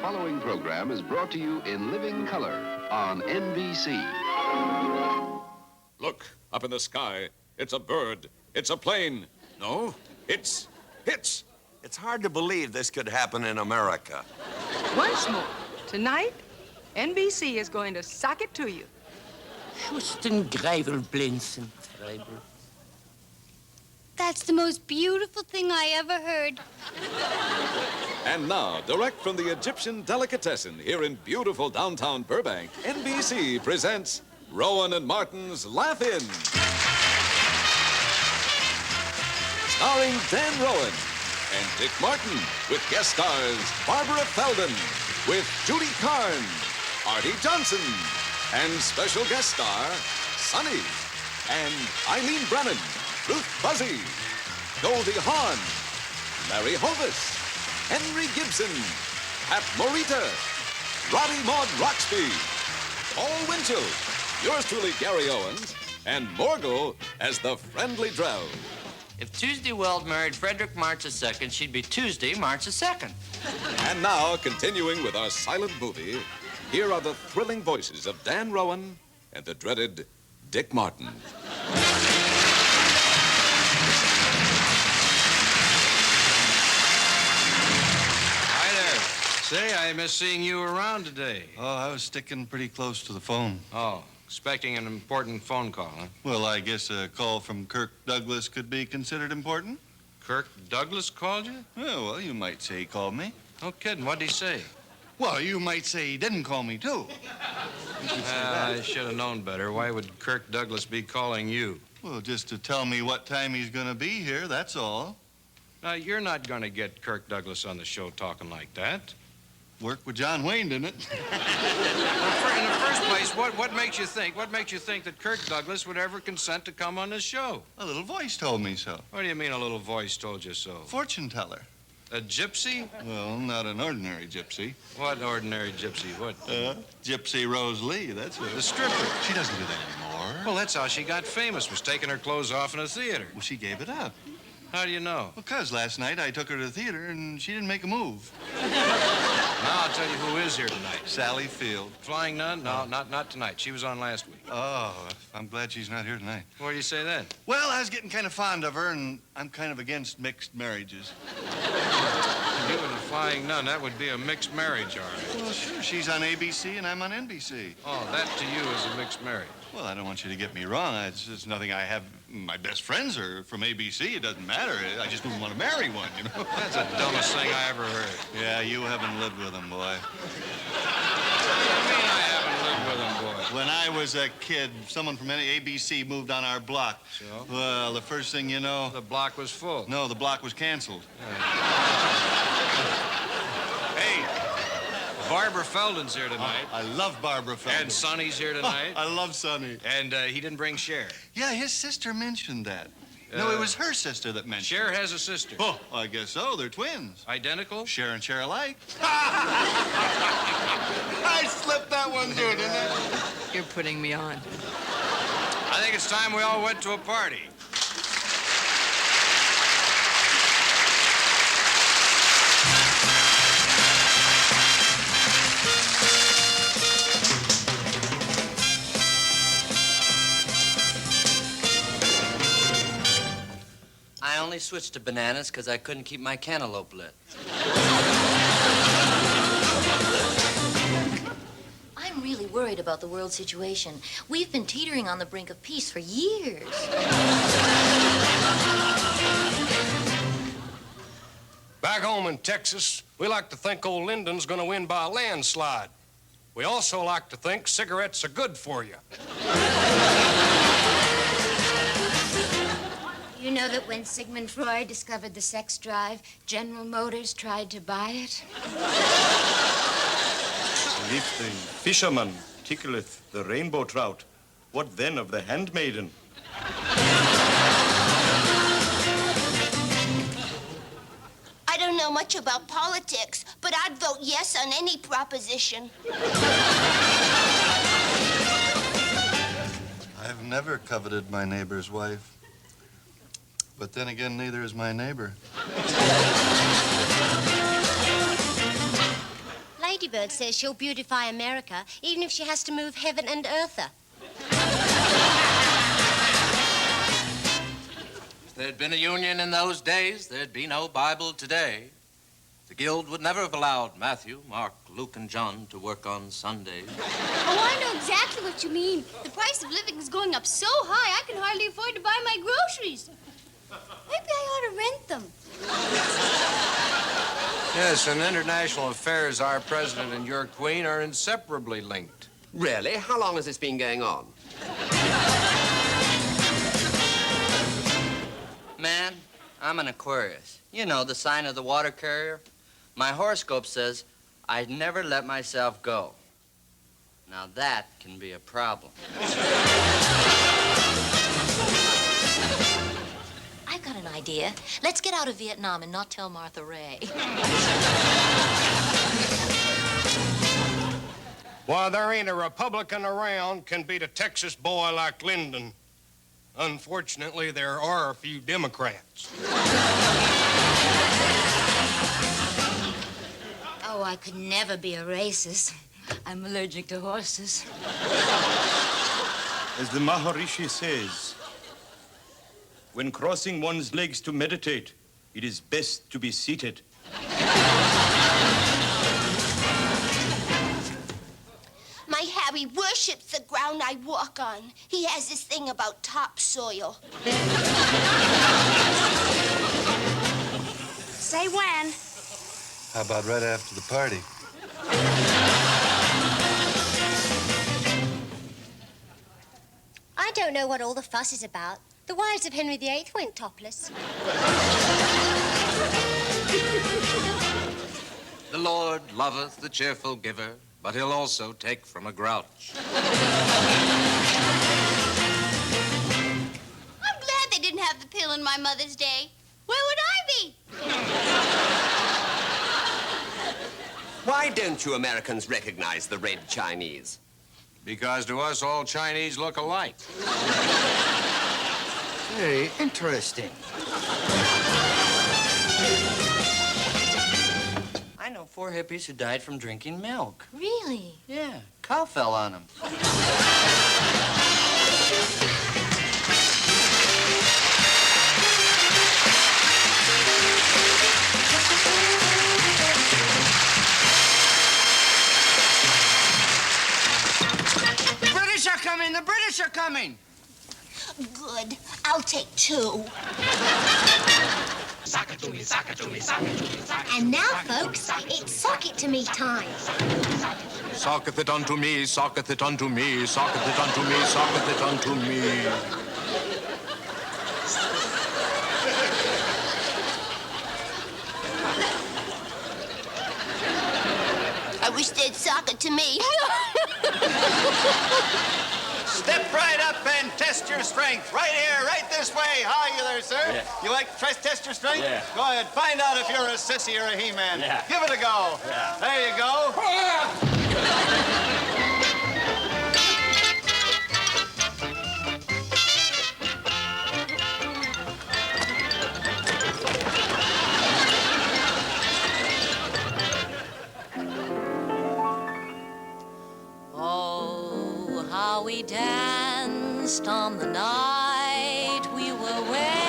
following program is brought to you in living color on NBC. Look, up in the sky. It's a bird. It's a plane. No, it's... It's hard to believe this could happen in America. Once more, tonight, NBC is going to sock it to you. Schusten Greivelblinzen, Treibel. That's the most beautiful thing I ever heard. And now, direct from the Egyptian delicatessen here in beautiful downtown Burbank, NBC presents Rowan and Martin's Laugh-In. Starring Dan Rowan and Dick Martin, with guest stars Barbara Feldon, with Judy Carn, Artie Johnson, and special guest star Sonny, and Eileen Brennan, Ruth Buzzy, Goldie Hawn, Larry Hovis, Henry Gibson, Pat Morita, Roddy Maud Roxby, Paul Winchell, yours truly Gary Owens, and Morgul as the friendly drow. If Tuesday Weld married Frederick March II, she'd be Tuesday, March II. And now, continuing with our silent movie, here are the thrilling voices of Dan Rowan and the dreaded Dick Martin. Hi there. Say, I miss seeing you around today. Oh, I was sticking pretty close to the phone. Oh, expecting an important phone call, huh? Well, I guess a call from Kirk Douglas could be considered important. Kirk Douglas called you? Oh, well, you might say he called me. No kidding. What'd he say? Well, you might say he didn't call me, too. I should have known better. Why would Kirk Douglas be calling you? Well, just to tell me what time he's going to be here, that's all. Now, you're not going to get Kirk Douglas on the show talking like that. Worked with John Wayne, didn't it? In the first place, what makes you think that Kirk Douglas would ever consent to come on this show? A little voice told me so. What do you mean a little voice told you so? Fortune teller. A gypsy? Well, not an ordinary gypsy. What ordinary gypsy? What? Gypsy Rose Lee, that's her. The stripper. She doesn't do that anymore. Well, that's how she got famous, was taking her clothes off in a theater. Well, she gave it up. How do you know? Because last night I took her to the theater and she didn't make a move. Now I'll tell you who is here tonight. Sally Field. Flying Nun? No, not tonight. She was on last week. Oh, I'm glad she's not here tonight. What do you say then? Well, I was getting kind of fond of her, and I'm kind of against mixed marriages. You and the Flying Nun, that would be a mixed marriage, all right. Well, sure. She's on ABC and I'm on NBC. Oh, that to you is a mixed marriage. Well, I don't want you to get me wrong. It's nothing I have. My best friends are from ABC. It doesn't matter. I just wouldn't want to marry one, you know? That's the dumbest thing I ever heard. Yeah, you haven't lived with them, boy. What do you mean I haven't lived with him, boy? When I was a kid, someone from ABC moved on our block. So? Well, the first thing you know... The block was full. No, the block was canceled. Hey, Barbara Feldon's here tonight. I love Barbara Feldon. And Sonny's here tonight. I love Sonny. And he didn't bring Cher. Yeah, his sister mentioned that. No, it was her sister that mentioned Cher it. has a sister. Oh, I guess so. They're twins. Identical? Cher and Cher alike. I slipped that one through, didn't I? You're putting me on. I think it's time we all went to a party. I only switched to bananas because I couldn't keep my cantaloupe lit. I'm really worried about the world situation. We've been teetering on the brink of peace for years. Back home in Texas, we like to think old Lyndon's gonna win by a landslide. We also like to think cigarettes are good for you. You know that when Sigmund Freud discovered the sex drive, General Motors tried to buy it? If the fisherman tickleth the rainbow trout, what then of the handmaiden? I don't know much about politics, but I'd vote yes on any proposition. I've never coveted my neighbor's wife. But then again, neither is my neighbor. Light Bird says she'll beautify America, even if she has to move heaven and earther. If there'd been a union in those days, there'd be no Bible today. The Guild would never have allowed Matthew, Mark, Luke, and John to work on Sundays. Oh, I know exactly what you mean. The price of living is going up so high, I can hardly afford to buy my groceries. Maybe I ought to rent them. Yes, in international affairs, our president and your queen are inseparably linked. Really? How long has this been going on? Man, I'm an Aquarius. You know, the sign of the water carrier. My horoscope says I'd never let myself go. Now that can be a problem. I've got an idea. Let's get out of Vietnam and not tell Martha Ray. Why, there ain't a Republican around can beat a Texas boy like Lyndon. Unfortunately, there are a few Democrats. Oh, I could never be a racist. I'm allergic to horses. As the Maharishi says, when crossing one's legs to meditate, it is best to be seated. My Harry worships the ground I walk on. He has this thing about topsoil. Say when. How about right after the party? I don't know what all the fuss is about. The wives of Henry VIII went topless. The Lord loveth the cheerful giver, but he'll also take from a grouch. I'm glad they didn't have the pill in my mother's day. Where would I be? Why don't you Americans recognize the red Chinese? Because to us, all Chinese look alike. Very interesting. I know 4 hippies who died from drinking milk. Really? Yeah, cow fell on them. The British are coming. Good. I'll take 2. And now, folks, it's sock it to me time. Socketh it unto me, socketh it unto me, socketh it unto me, socketh it unto me. I wish they'd sock it to me. Step right up and test your strength. Right here, right this way. How are you there, sir? Yeah. You like to test your strength? Yeah. Go ahead. Find out if you're a sissy or a he-man. Yeah. Give it a go. Yeah. There you go. Oh, how we danced on the night we were wed.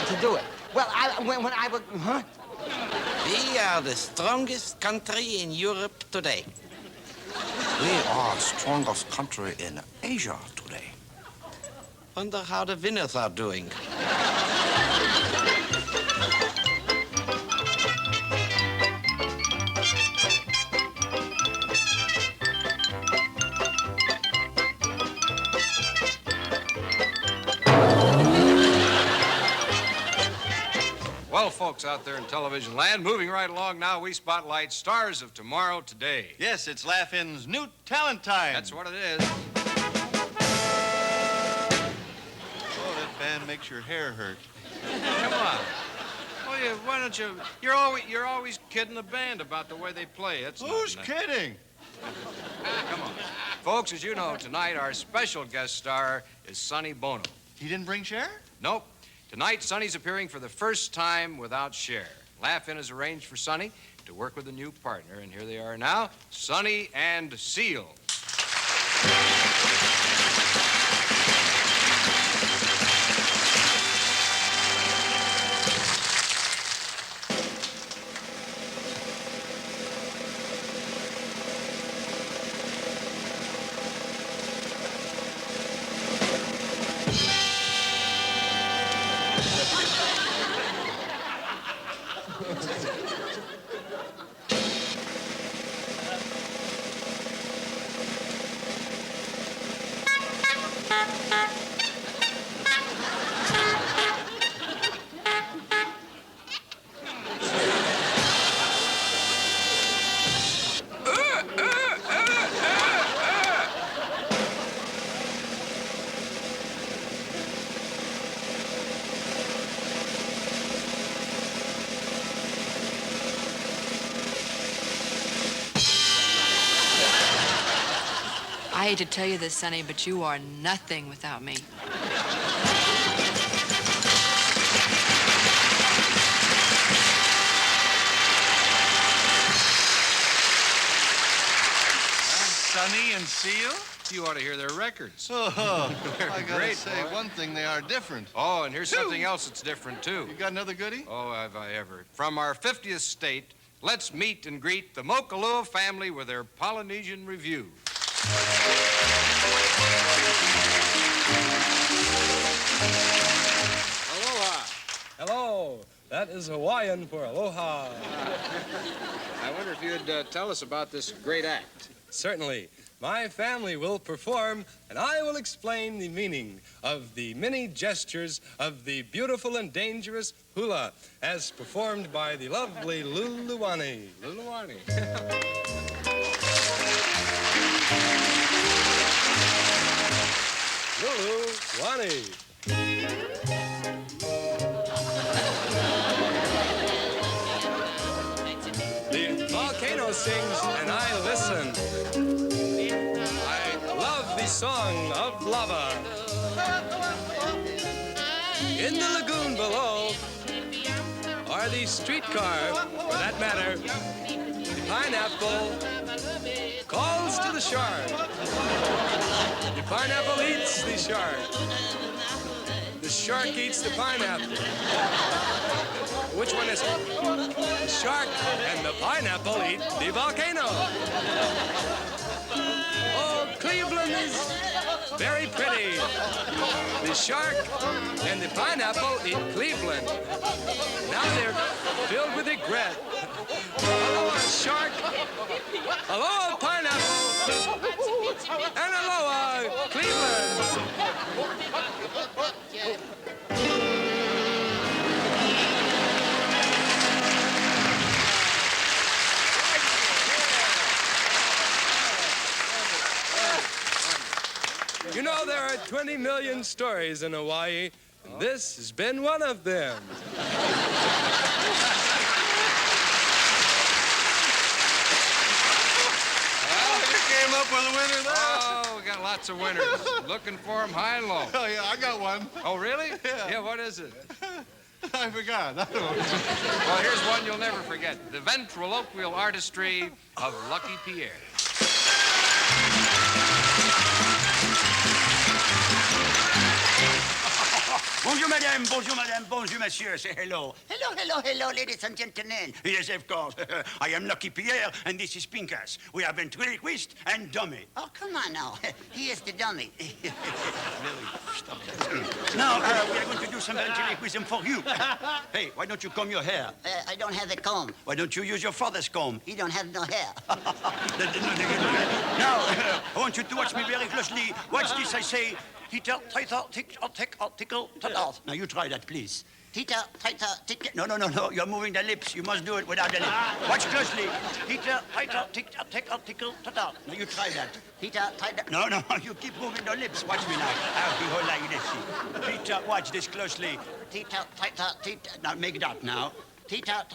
To do it. Well, when I was... Huh? We are the strongest country in Europe today. We are strongest country in Asia today. Wonder how the winners are doing. Well, folks out there in television land, moving right along now, we spotlight stars of tomorrow today. Yes, it's Laughing's new talent time. That's what it is. Oh, that band makes your hair hurt. Come on. Well, why don't you... You're always kidding the band about the way they play. It's Who's kidding? Come on. Folks, as you know, tonight our special guest star is Sonny Bono. He didn't bring Cher? Nope. Tonight, Sonny's appearing for the first time without Cher. Laugh-In has arranged for Sonny to work with a new partner, and here they are now, Sonny and Seal. I hate to tell you this, Sonny, but you are nothing without me. Sonny and Seal? You ought to hear their records. Oh, They're I gotta great, say, boy. one thing, they are different. Oh, and here's something else that's different, too. You got another goodie? Oh, have I ever. From our 50th state, let's meet and greet the Mokalua family with their Polynesian review. Aloha. Hello. That is Hawaiian for aloha. I wonder if you'd tell us about this great act. Certainly. My family will perform, and I will explain the meaning of the many gestures of the beautiful and dangerous hula, as performed by the lovely Luluani. Luluani. Luluani. The volcano sings, and I listen. I love the song of lava. In the lagoon below, or the streetcar, for that matter, the pineapple calls to the shark. The pineapple eats the shark. The shark eats the pineapple. Which one is it? The shark and the pineapple eat the volcano. Oh, Cleveland is very pretty. The shark and the pineapple eat Cleveland. Now they're filled with regret. Aloha, shark. Aloha, pineapple. And aloha, Cleveland. You know, there are 20 million stories in Hawaii, and this has been one of them. Came up with a winner there. Oh, we got lots of winners. Looking for them high and low. Oh, yeah, I got one. Oh, really? Yeah. Yeah, what is it? I forgot. I don't know. Well, here's one you'll never forget. The ventriloquial artistry of Lucky Pierre. Bonjour, madame. Bonjour, madame. Bonjour, monsieur. Say hello. Hello, hello, hello, ladies and gentlemen. Yes, of course. I am Lucky Pierre, and this is Pinkas. We are ventriloquist and dummy. Oh, come on now. He is the dummy. Stop that. Now, we are going to do some ventriloquism for you. Hey, why don't you comb your hair? I don't have a comb. Why don't you use your father's comb? He don't have no hair. Now, I want you to watch me very closely. Watch this, I say. Tickle, tickle, tickle. Now you try that, please. Tickle, tickle, tickle. No. You're moving the lips. You must do it without the lips. Watch closely. Tickle, tickle, tickle, tickle, tickle, tickle. Now you try that. Tickle, tickle. No. You keep moving the lips. Watch me now. I'll be whole like this. Tickle, watch this closely. Tickle, tickle, tickle. Now make that now. Tita,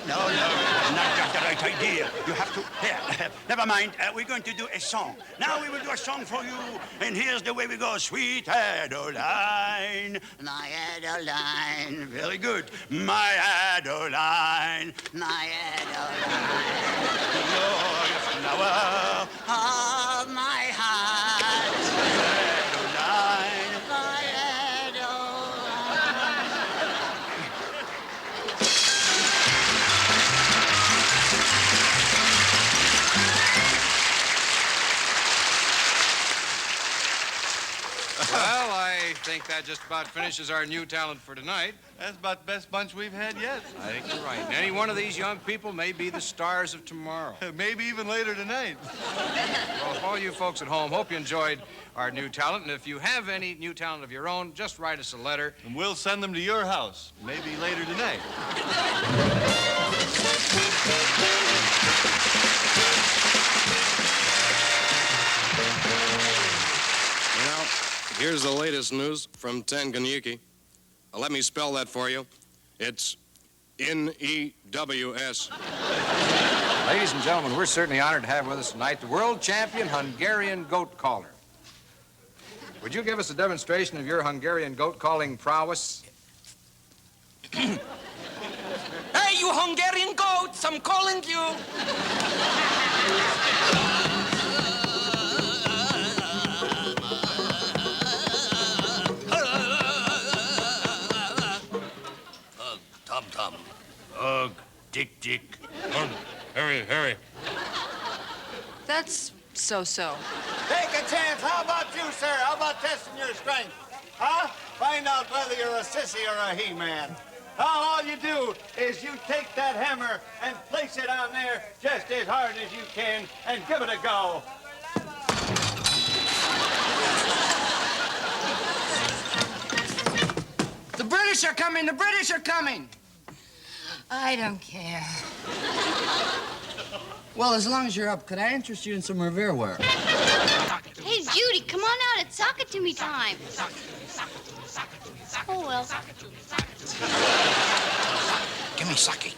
no, not got the right idea. You have to, here, never mind. We're going to do a song. Now we will do a song for you, and here's the way we go. Sweet Adeline, my Adeline. Very good. My Adeline, my Adeline. You're the flower of my heart. Adeline, my Well, I think that just about finishes our new talent for tonight. That's about the best bunch we've had yet. I think you're right. And any one of these young people may be the stars of tomorrow. Maybe even later tonight. Well, all you folks at home, hope you enjoyed our new talent. And if you have any new talent of your own, just write us a letter. And we'll send them to your house, maybe later tonight. Now, here's the latest news from Tanganyika. Let me spell that for you. It's N-E-W-S. Ladies and gentlemen, we're certainly honored to have with us tonight the world champion Hungarian goat caller. Would you give us a demonstration of your Hungarian goat calling prowess? Hey, you Hungarian goats, I'm calling you. Tom. Ugh, Dick. Hurry. That's so-so. Take a chance. How about you, sir? How about testing your strength? Huh? Find out whether you're a sissy or a he-man. All you do is you take that hammer and place it on there just as hard as you can and give it a go. The British are coming, the British are coming. I don't care. Well, as long as you're up, could I interest you in some Revere wear? Hey, Judy, come on out. It's sock it to me time. Oh, well. Give me sake.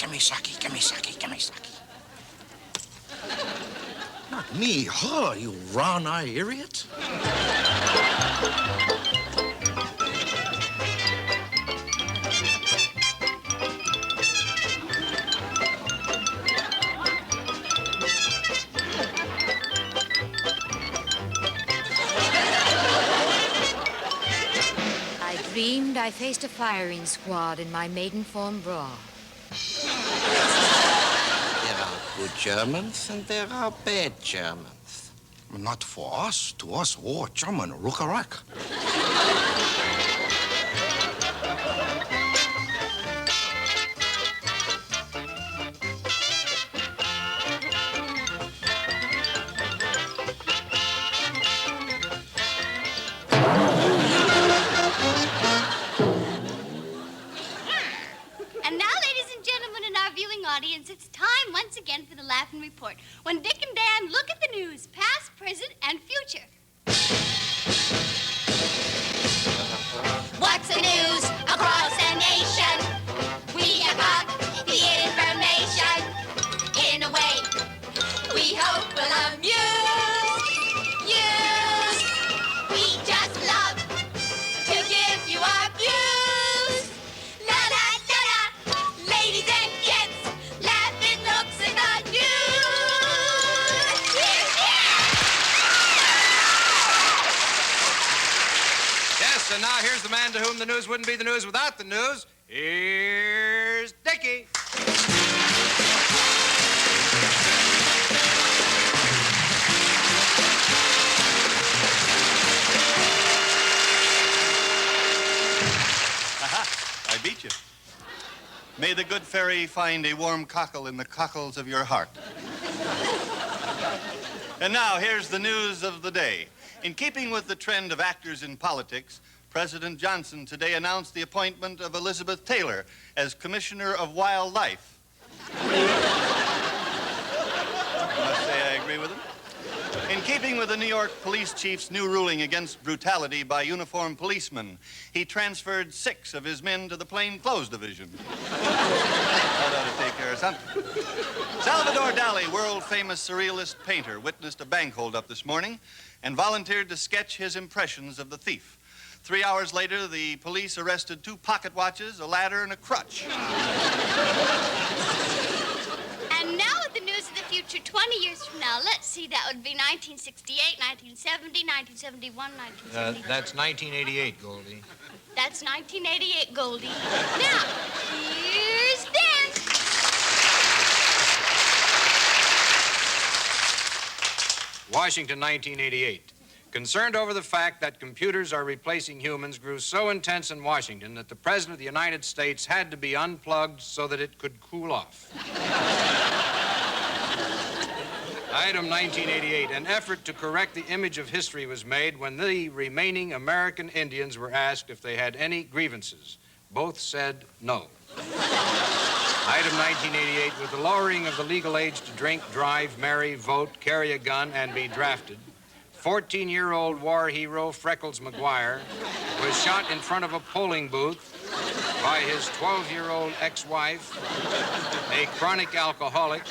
Not me, her, you round-eyed idiot. Dreamed I faced a firing squad in my maiden form bra. There are good Germans and there are bad Germans. Not for us. To us, war, German, Rukarak. Audience, it's time once again for the Laughing Report, when Dick and Dan look at the news, past, present, and future. What's the news across the nation? We have got the information. In a way, we hope will amuse you. We just love to give you our views. La la la la, ladies and gents. And now here's the man to whom the news wouldn't be the news without the news. Here's Dickie. Aha, I beat you. May the good fairy find a warm cockle in the cockles of your heart. And now here's the news of the day. In keeping with the trend of actors in politics, President Johnson today announced the appointment of Elizabeth Taylor as Commissioner of Wildlife. I must say I agree with him. In keeping with the New York police chief's new ruling against brutality by uniformed policemen, he transferred 6 of his men to the plainclothes division. That ought to take care of something. Salvador Dali, world-famous surrealist painter, witnessed a bank holdup this morning and volunteered to sketch his impressions of the thief. 3 hours later, the police arrested 2 pocket watches, a ladder, and a crutch. And now with the news of the future 20 years from now, let's see, that would be 1968, 1970, 1971, 1972. That's 1988, Goldie. That's 1988, Goldie. Now, here's Dan. Washington, 1988. Concerned over the fact that computers are replacing humans grew so intense in Washington that the President of the United States had to be unplugged so that it could cool off. Item 1988. An effort to correct the image of history was made when the remaining American Indians were asked if they had any grievances. Both said no. Item 1988. With the lowering of the legal age to drink, drive, marry, vote, carry a gun, and be drafted, 14-year-old war hero Freckles McGuire was shot in front of a polling booth by his 12-year-old ex-wife, a chronic alcoholic,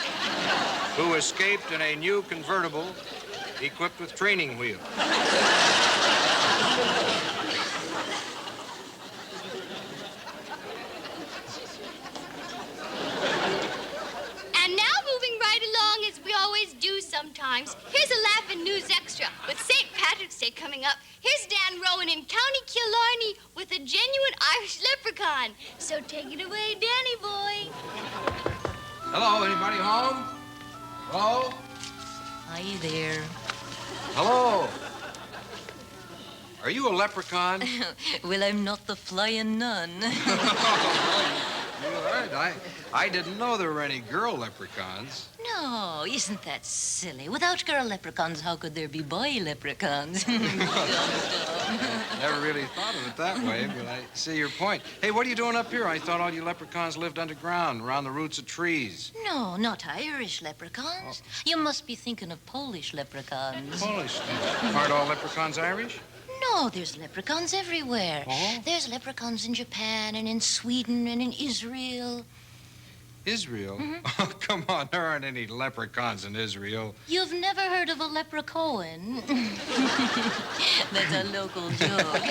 who escaped in a new convertible equipped with training wheels. And now moving right along as we always do sometimes, here's a Laughing News Extra with St. Patrick's Day coming up. Here's Dan Rowan in County Killarney with a genuine Irish leprechaun. So take it away, Danny boy. Hello, anybody home? Hello? Hi there. Hello? Are you a leprechaun? Well, I'm not the flying nun. All right, I didn't know there were any girl leprechauns. No, isn't that silly? Without girl leprechauns, how could there be boy leprechauns? Never really thought of it that way, but I see your point. Hey, what are you doing up here? I thought all you leprechauns lived underground, around the roots of trees. No, not Irish leprechauns. You must be thinking of Polish leprechauns. Polish? Aren't all leprechauns Irish? No, there's leprechauns everywhere. Oh? There's leprechauns in Japan and in Sweden and in Israel. Israel? Oh, come on, there aren't any leprechauns in Israel. You've never heard of a leprechaun? That's a local joke.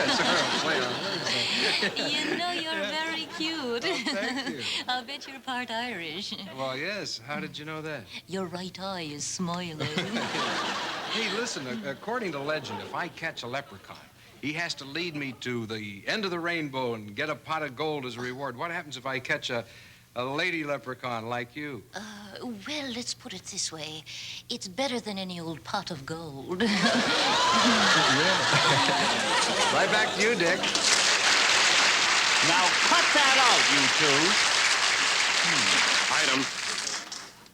You know, you're very cute. Oh, thank you. I'll bet you're part Irish. Well, yes. How did you know that? Your right eye is smiling. Hey, listen, according to legend, if I catch a leprechaun, he has to lead me to the end of the rainbow and get a pot of gold as a reward. What happens if I catch a lady leprechaun like you? Well, let's put it this way. It's better than any old pot of gold. Yeah. Right back to you, Dick. Now cut that out, you two. Item.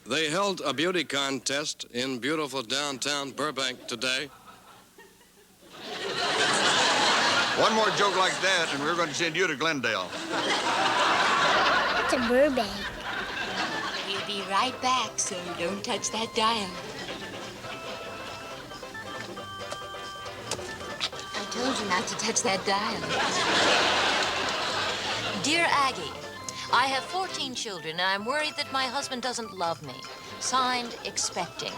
They held a beauty contest in beautiful downtown Burbank today. One more joke like that, and we're going to send you to Glendale. To Burbank. We'll be right back, so don't touch that dial. I told you not to touch that dial. Dear Aggie, I have 14 children, and I'm worried that my husband doesn't love me. Signed, Expecting.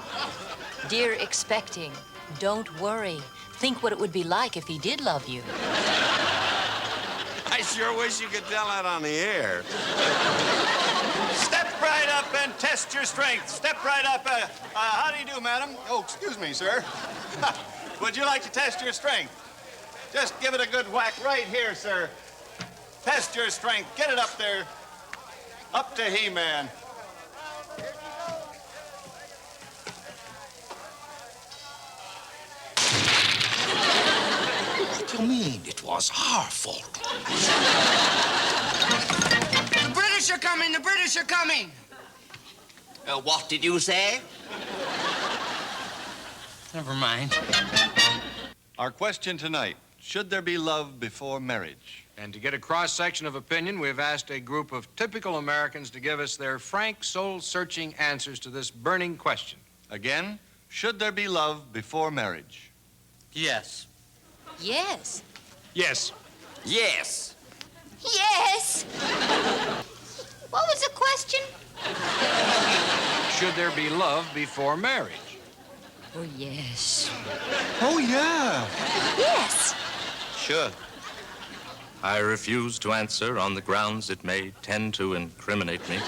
Dear Expecting, don't worry. Think what it would be like if he did love you. I sure wish you could tell that on the air. Step right up and test your strength. Step right up. How do you do, madam? Oh, excuse me, sir. Would you like to test your strength? Just give it a good whack right here, sir. Test your strength. Get it up there. Up to He-Man. What do you mean? It was our fault. The British are coming! The British are coming! What did you say? Never mind. Our question tonight, should there be love before marriage? And to get a cross-section of opinion, we've asked a group of typical Americans to give us their frank, soul-searching answers to this burning question. Again, Should there be love before marriage? Yes. Yes. Yes. Yes. Yes. What was the question? Should there be love before marriage? Oh, yes. Oh, yeah. Yes. Sure. I refuse to answer on the grounds it may tend to incriminate me.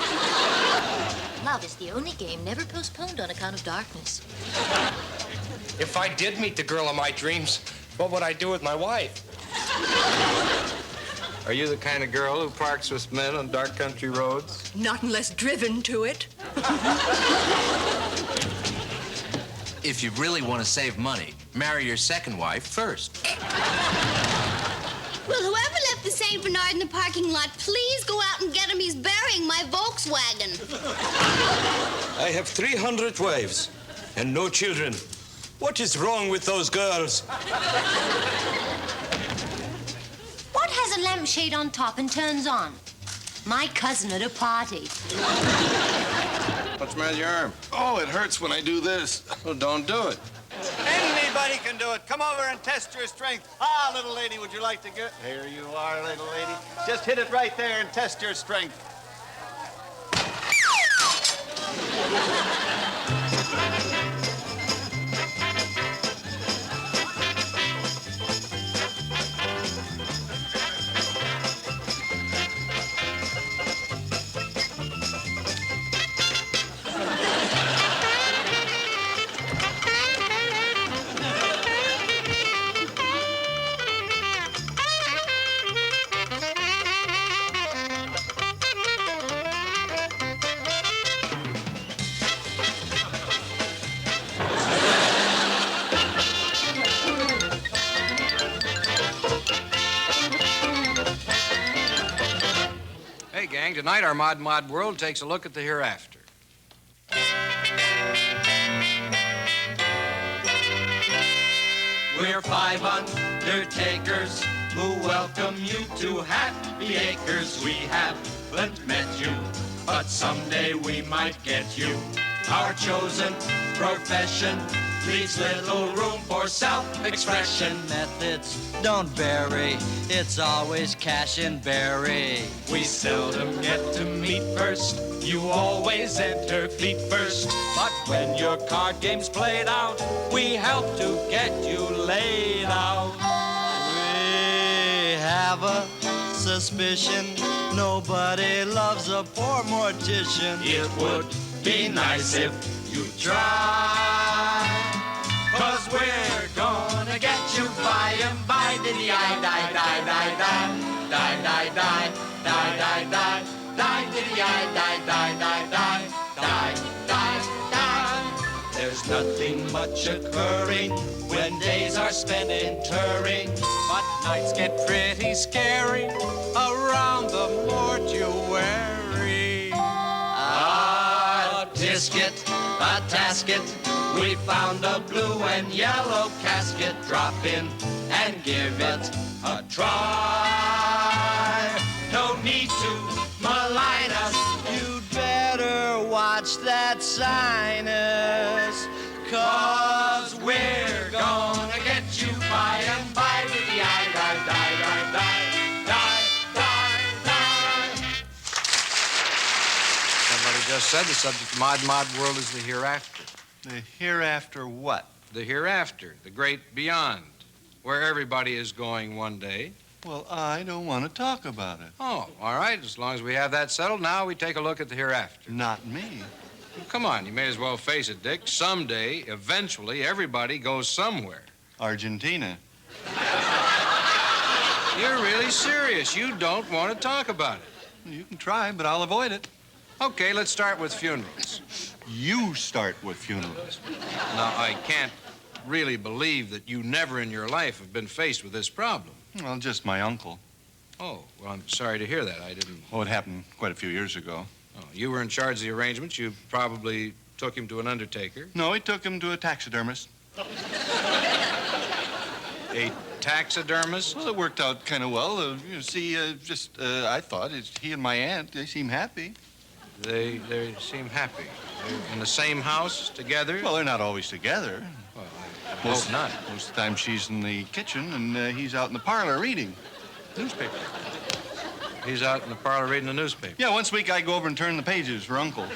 Love is the only game never postponed on account of darkness. If I did meet the girl of my dreams, what would I do with my wife? Are you the kind of girl who parks with men on dark country roads? Not unless driven to it. If you really want to save money, marry your second wife first. Will whoever left the St. Bernard in the parking lot please go out and get him? He's burying my Volkswagen. I have 300 wives and no children. What is wrong with those girls? What has a lampshade on top and turns on? My cousin at a party. What's the matter with your arm? Oh, it hurts when I do this. Well, don't do it. Anybody can do it. Come over and test your strength. Ah, little lady, would you like to get... Here you are, little lady. Just hit it right there and test your strength. Hey, gang, tonight our Mod World takes a look at the hereafter. We're 5 undertakers who welcome you to Happy Acres. We haven't met you, but someday we might get you. Our chosen profession leaves little room for self-expression. Methods don't vary. It's always cash and bury. We seldom get to meet first. You always enter feet first. But when your card game's played out, we help to get you laid out. We have a suspicion nobody loves a poor mortician. It would be nice if you try, 'cause we're gonna get you by and by. Diddy-I, die, die, die, die, die, die, die, die, die, die, die, diddy-I, die, die, die, die, die, die, die. There's nothing much occurring when days are spent in touring, but nights get pretty scary around the mortuary. A tisket, a tasket, we found a blue and yellow casket. Drop in and give it a try. No need to malign us. You'd better watch that sinus, 'Cause we're gonna get you by and by. Diddy-I, die, die, die, die, die, die, die. Somebody just said the subject of Mod World is the hereafter. The hereafter what? The hereafter, the great beyond, where everybody is going one day. Well, I don't want to talk about it. Oh, all right. As long as we have that settled, now we take a look at the hereafter. Not me. Well, come on, you may as well face it, Dick. Someday, eventually, everybody goes somewhere. Argentina. You're really serious. You don't want to talk about it. You can try, but I'll avoid it. Okay, let's start with funerals. You start with funerals. Now, I can't really believe that you never in your life have been faced with this problem. Well, just my uncle. Oh, well, I'm sorry to hear that. I didn't... Oh, it happened quite a few years ago. Oh, you were in charge of the arrangements. You probably took him to an undertaker. No, he took him to a taxidermist. A taxidermist? Well, it worked out kind of well. I thought he and my aunt, they seem happy. They seem happy. They're in the same house together. Well, they're not always together. Well, I hope not. Most of the time she's in the kitchen and he's out in the parlor reading newspaper. He's out in the parlor reading the newspaper. Yeah, once a week I go over and turn the pages for Uncle.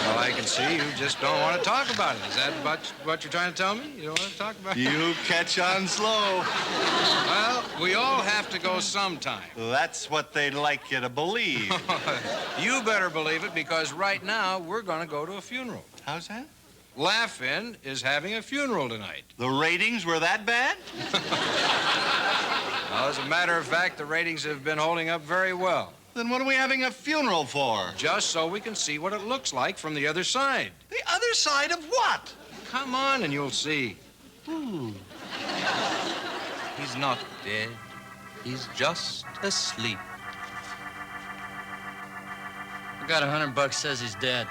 Well, I can see you just don't want to talk about it. Is that what you're trying to tell me? You don't want to talk about it? You catch on slow. Well, we all have to go sometime. That's what they'd like you to believe. You better believe it, because right now we're going to go to a funeral. How's that? Laugh-In is having a funeral tonight. The ratings were that bad? Well, as a matter of fact, the ratings have been holding up very well. Then what are we having a funeral for? Just so we can see what it looks like from the other side. The other side of what? Come on and you'll see. Ooh. He's not dead. He's just asleep. I got $100 says he's dead.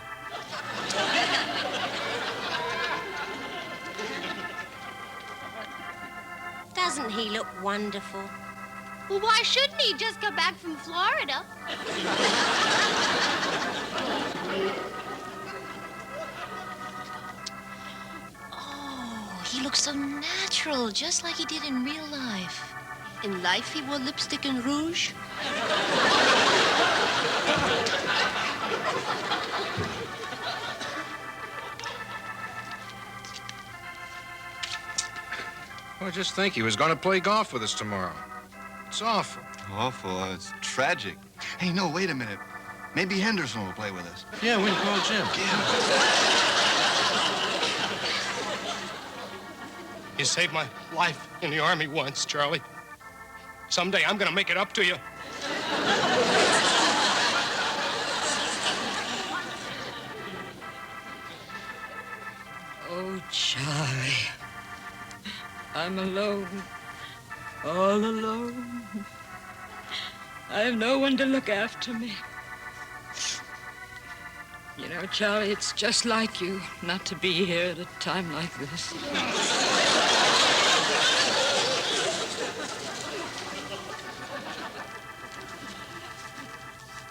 Doesn't he look wonderful? Well, why shouldn't he just come back from Florida? Oh, he looks so natural, just like he did in real life. In life, he wore lipstick and rouge. Well, just think, he was going to play golf with us tomorrow. It's awful. Awful. It's tragic. Hey, no, wait a minute. Maybe Henderson will play with us. Yeah, we can call Jim. You saved my life in the Army once, Charlie. Someday I'm gonna make it up to you. Oh, Charlie. I'm alone. All alone. I have no one to look after me. You know, Charlie, it's just like you not to be here at a time like this.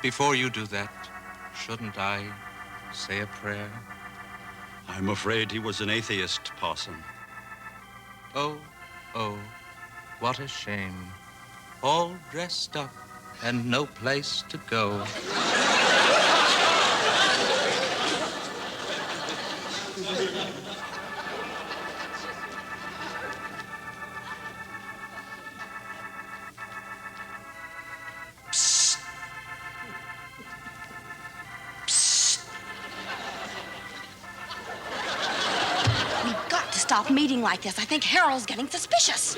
Before you do that, shouldn't I say a prayer? I'm afraid he was an atheist, Parson. Oh, oh, what a shame. All dressed up and no place to go. We've got to stop meeting like this. I think Harold's getting suspicious.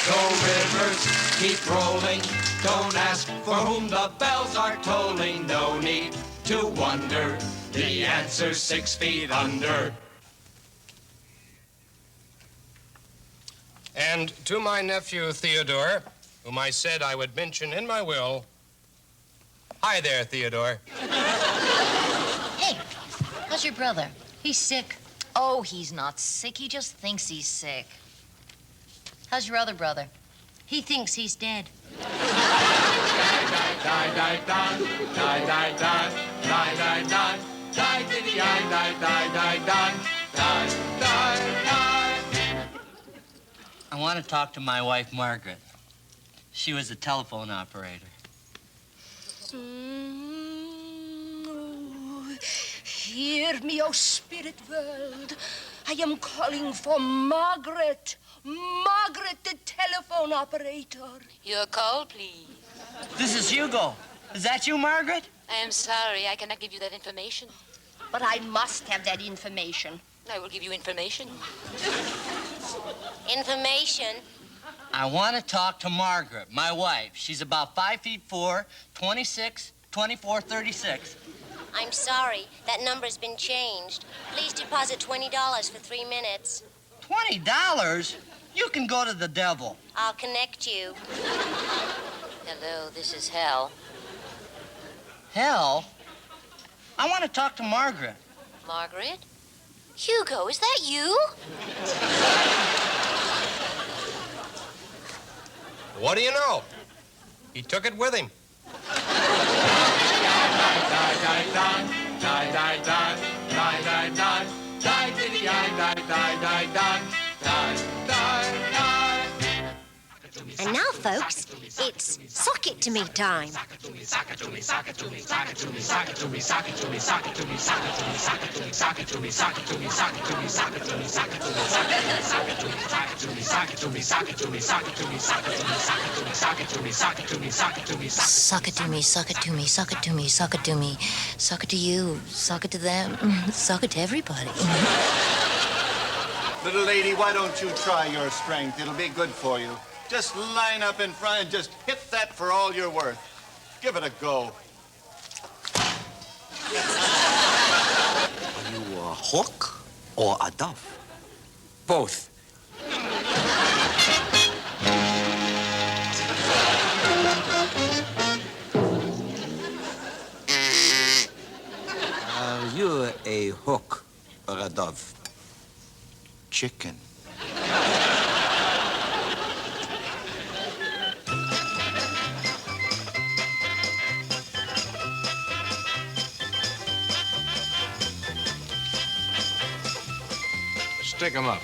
Go rivers, keep rolling. Don't ask for whom the bells are tolling. No need to wonder. The answer's 6 feet under. And to my nephew, Theodore, whom I said I would mention in my will. Hi there, Theodore. Hey, how's your brother? He's sick. Oh, he's not sick. He just thinks he's sick. How's your other brother? He thinks he's dead. Die, die, die, die, die, die, die, die, die, die, die, diddy, die, die, die, die, die, die, die, die. I want to talk to my wife, Margaret. She was a telephone operator. Hear me, O spirit world. I am calling for Margaret. Margaret, the telephone operator. Your call, please. This is Hugo. Is that you, Margaret? I am sorry, I cannot give you that information. But I must have that information. I will give you information. Information. I want to talk to Margaret, my wife. She's about 5'4", 26, 24, 36. I'm sorry, that number's been changed. Please deposit $20 for 3 minutes. $20? You can go to the devil. I'll connect you. Hello, this is Hal. Hell? I want to talk to Margaret. Margaret? Hugo, is that you? What do you know? He took it with him. And now, folks, it's sock it to me time. Suck it to me, suck it to me, suck it to me, suck it to me, suck it to you, suck it to them, suck it to everybody. Little lady, why don't you try your strength? It'll be good for you. Just line up in front and just hit that for all you're worth. Give it a go. Are you a hawk or a dove? Both. Are you a hawk or a dove? Chicken. Stick 'em up.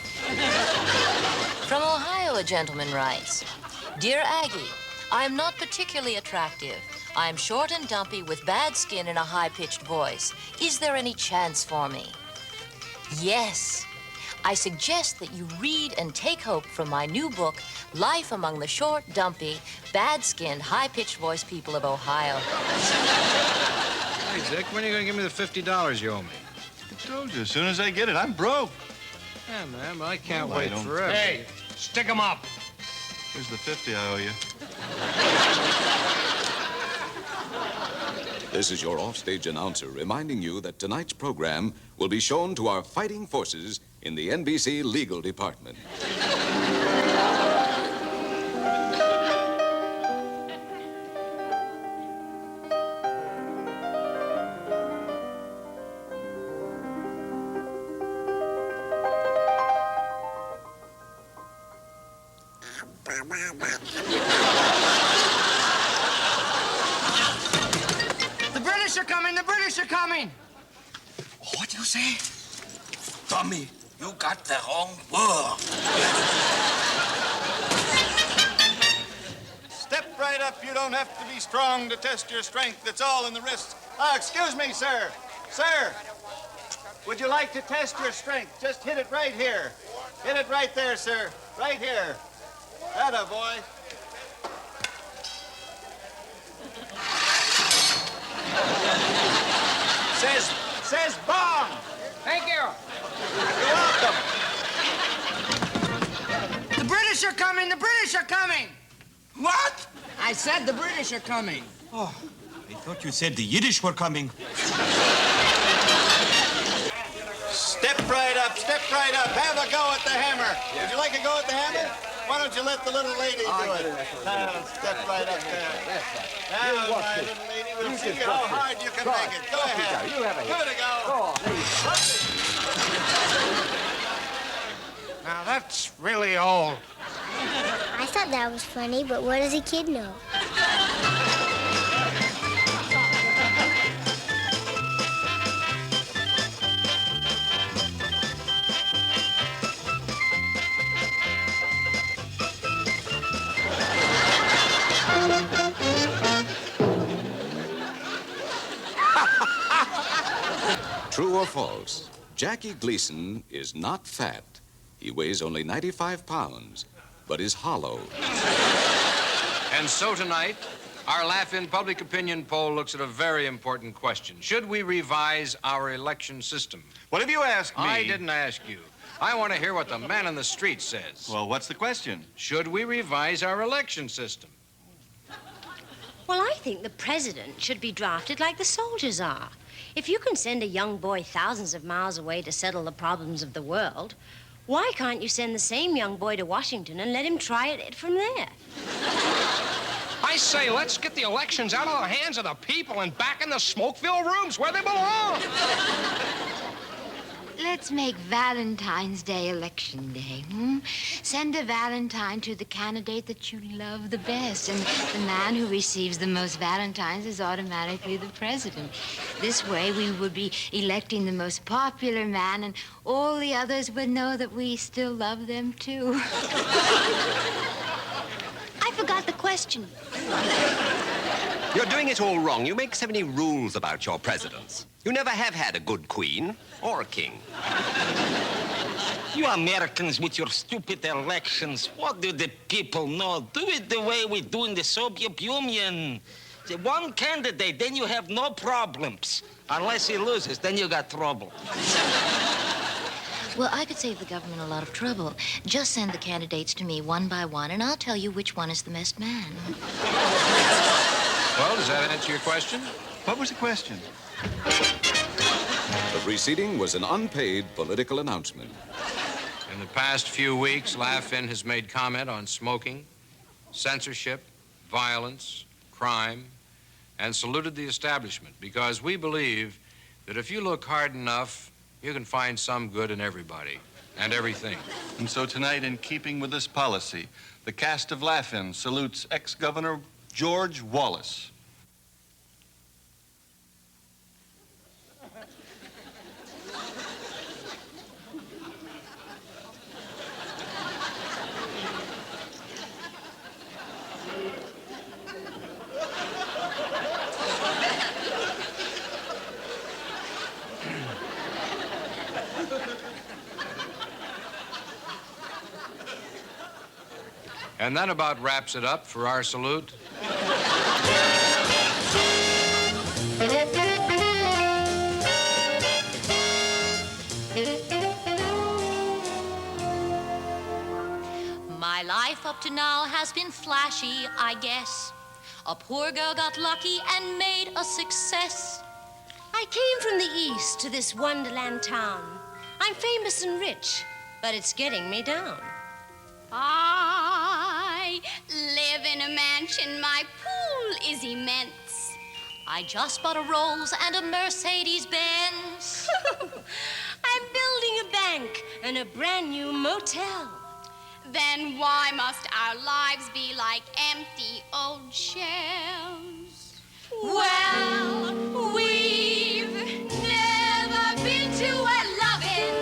From Ohio, a gentleman writes, Dear Aggie, I am not particularly attractive. I am short and dumpy with bad skin and a high-pitched voice. Is there any chance for me? Yes. I suggest that you read and take hope from my new book, Life Among the Short, Dumpy, Bad-Skinned, High-Pitched Voice People of Ohio. Hey, Dick, when are you going to give me the $50 you owe me? I told you, as soon as I get it, I'm broke. Yeah, man, but I can't Oh, I wait don't- forever. Hey, stick 'em up. Here's the 50 I owe you. This is your offstage announcer reminding you that tonight's program will be shown to our fighting forces in the NBC legal department. The British are coming! The British are coming! What do you say? Dummy, you got the wrong word. Step right up. You don't have to be strong to test your strength. It's all in the wrists. Excuse me, sir. Sir, would you like to test your strength? Just hit it right here. Hit it right there, sir. Right here. Atta boy. Says bomb. Thank you. You're welcome. The British are coming! The British are coming! What? I said the British are coming. Oh, I thought you said the Yiddish were coming. Step right up. Step right up. Have a go at the hammer. Would you like a go at the hammer? Why don't you let the little lady do it? Now, step right up there. Now, my little lady, we'll see how hard you can make it. Go ahead. Give it a go. Now, that's really old. I thought that was funny, but what does a kid know? True or false? Jackie Gleason is not fat. He weighs only 95 pounds, but is hollow. And so tonight, our Laugh-In Public Opinion poll looks at a very important question. Should we revise our election system? What have you asked me? I didn't ask you. I want to hear what the man on the street says. Well, what's the question? Should we revise our election system? Well, I think the president should be drafted like the soldiers are. If you can send a young boy thousands of miles away to settle the problems of the world, why can't you send the same young boy to Washington and let him try it from there? I say, let's get the elections out of the hands of the people and back in the smoke-filled rooms where they belong. Let's make Valentine's Day Election Day. Send a Valentine to the candidate that you love the best, and the man who receives the most Valentines is automatically the president. This way, we would be electing the most popular man, and all the others would know that we still love them, too. I forgot the question. You're doing it all wrong. You make so many rules about your presidents. You never have had a good queen or a king. You Americans with your stupid elections, what do the people know? Do it the way we do in the Soviet Union. The one candidate, then you have no problems. Unless he loses, then you got trouble. Well, I could save the government a lot of trouble. Just send the candidates to me one by one, and I'll tell you which one is the best man. Well, does that answer your question? What was the question? The preceding was an unpaid political announcement. In the past few weeks, Laugh-In has made comment on smoking, censorship, violence, crime, and saluted the establishment because we believe that if you look hard enough, you can find some good in everybody and everything. And so tonight, in keeping with this policy, the cast of Laugh-In salutes ex-Governor George Wallace. And that about wraps it up for our salute. My life up to now has been flashy, I guess. A poor girl got lucky and made a success. I came from the east to this wonderland town. I'm famous and rich, but it's getting me down. I live in a mansion. My pool is immense. I just bought a Rolls and a Mercedes-Benz. I'm building a bank and a brand new motel. Then why must our lives be like empty old shells? Well, we've never been to a lovin'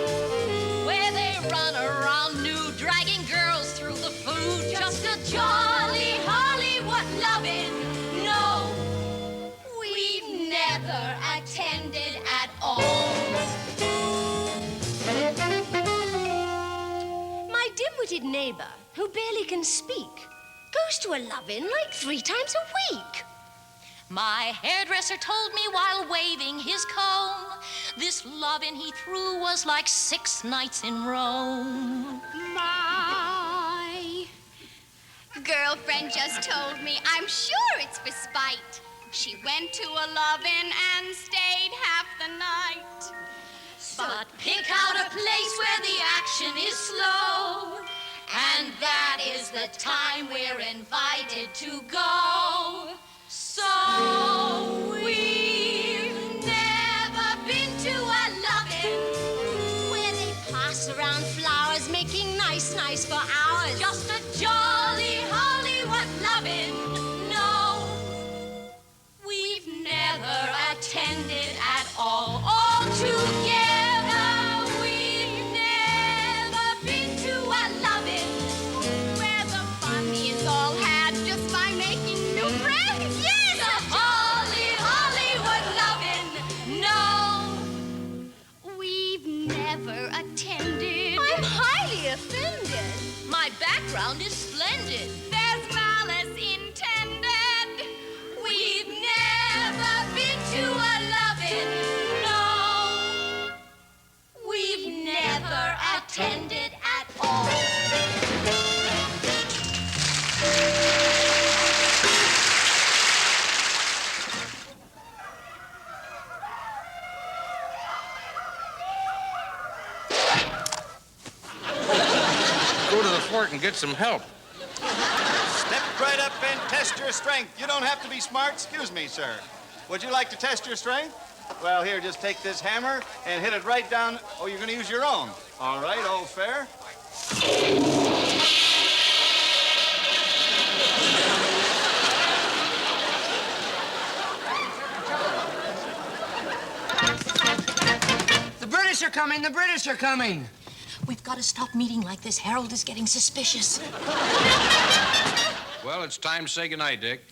where they run around nude, dragging girls through the food. Just a jolly Hollywood lovin'. No, we've never attended at all. My dim-witted neighbor, who barely can speak, goes to a love-in like 3 times a week. My hairdresser told me while waving his comb, this lovin' he threw was like 6 nights in Rome. My girlfriend just told me, I'm sure it's for spite. She went to a lovin' and stayed half the night. But pick out a place where the action is slow, and that is the time we're invited to go. So we've never been to a lovin' where they pass around flowers, making nice for hours. Just a jolly Hollywood lovin'. No, we've never attended at all. All together, we've never been to a lovin' where the fun is all had just by making new friends. Yes, a jolly Hollywood lovin'. No, we've never attended. I'm highly offended. My background is splendid. There's malice intended. We've never been to a lovin'. No, we've never attended at all. Go to the fort and get some help. Step right up and test your strength. You don't have to be smart. Excuse me, sir. Would you like to test your strength? Well, here, just take this hammer and hit it right down. Oh, you're going to use your own. All right, all fair. The British are coming. The British are coming. We've got to stop meeting like this. Harold is getting suspicious. Well, it's time to say goodnight, Dick.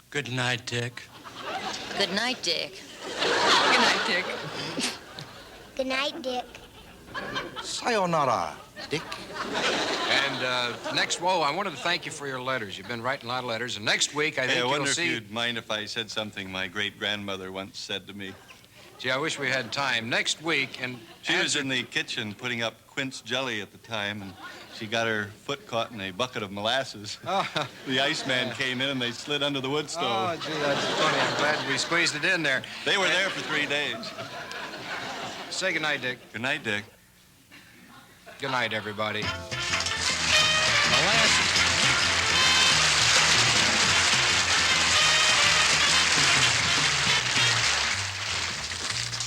Good night, Dick. Good night, Dick. Good night, Dick. Good night, Dick. Sayonara, Dick. And I wanted to thank you for your letters. You've been writing a lot of letters. And next week, I think I you'll wonder see... if you'd mind if I said something my great-grandmother once said to me. Gee, I wish we had time. Next week, and... She was in the kitchen putting up quince jelly at the time, and she got her foot caught in a bucket of molasses. Oh. The Iceman came in, and they slid under the wood stove. Oh, gee, that's funny. I'm glad we squeezed it in there. They were there for 3 days. Say goodnight, Dick. Good night, Dick. Good night, everybody.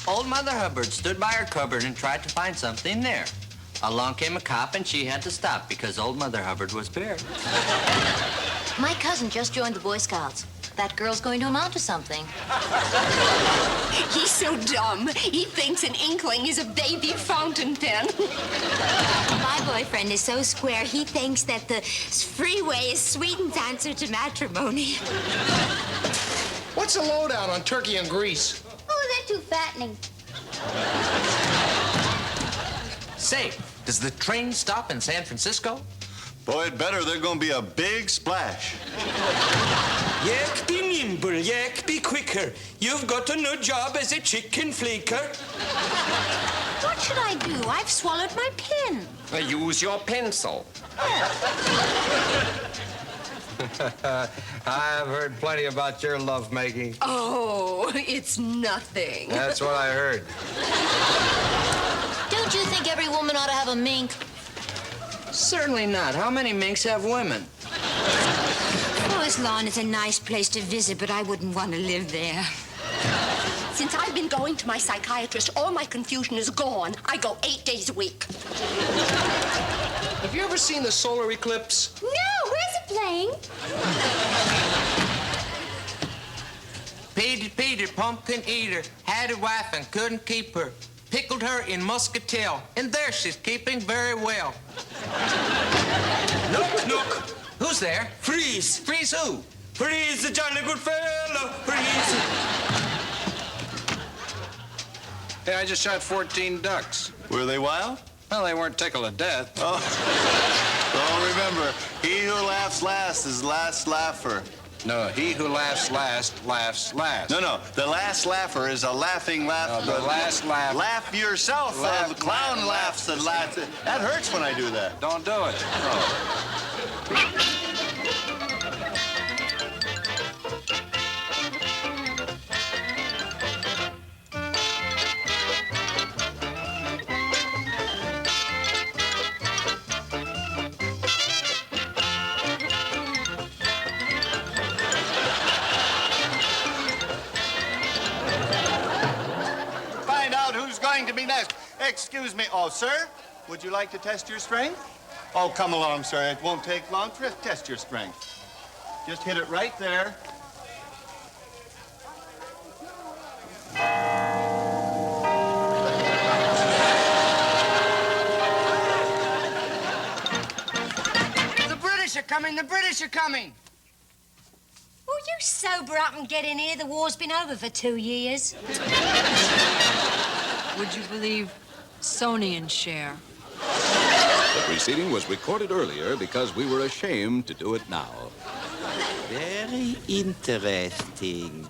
Old Mother Hubbard stood by her cupboard and tried to find something there. Along came a cop, and she had to stop because Old Mother Hubbard was bare. My cousin just joined the Boy Scouts. That girl's going to amount to something. He's so dumb. He thinks an inkling is a baby fountain pen. My boyfriend is so square, he thinks that the freeway is Sweden's answer to matrimony. What's the lowdown on Turkey and Greece? Oh, they're too fattening. Say, does the train stop in San Francisco? Boy, it better. There's going to be a big splash. Yak, be nimble, Yak, be quicker. You've got a new job as a chicken flaker. What should I do? I've swallowed my pen. Use your pencil. I've heard plenty about your lovemaking. Oh, it's nothing. That's what I heard. Don't you think every woman ought to have a mink? Certainly not. How many minks have women? Forest Lawn is a nice place to visit, but I wouldn't want to live there. Since I've been going to my psychiatrist, all my confusion is gone. I go 8 days a week. Have you ever seen the solar eclipse? No, where's it playing? Peter, pumpkin eater, had a wife and couldn't keep her. Pickled her in muscatel, and there she's keeping very well. Knock, knock. Who's there? Freeze. Freeze who? Freeze, the jolly good fellow. Freeze. Hey, I just shot 14 ducks. Were they wild? Well, they weren't tickled to death. Oh, remember, he who laughs last is the last laugher. No, he who laughs last, laughs last. No, the last laugher is a laughing laugh. No, the last laugh. Laugh yourself. The clown laughs and laughs. That hurts when I do that. Don't do it. To be next. Excuse me. Oh, sir, would you like to test your strength? Oh, come along, sir. It won't take long to test your strength. Just hit it right there. The British are coming. The British are coming. Will you sober up and get in here? The war's been over for 2 years. Would you believe Sony and Cher? The proceeding was recorded earlier because we were ashamed to do it now. Very interesting.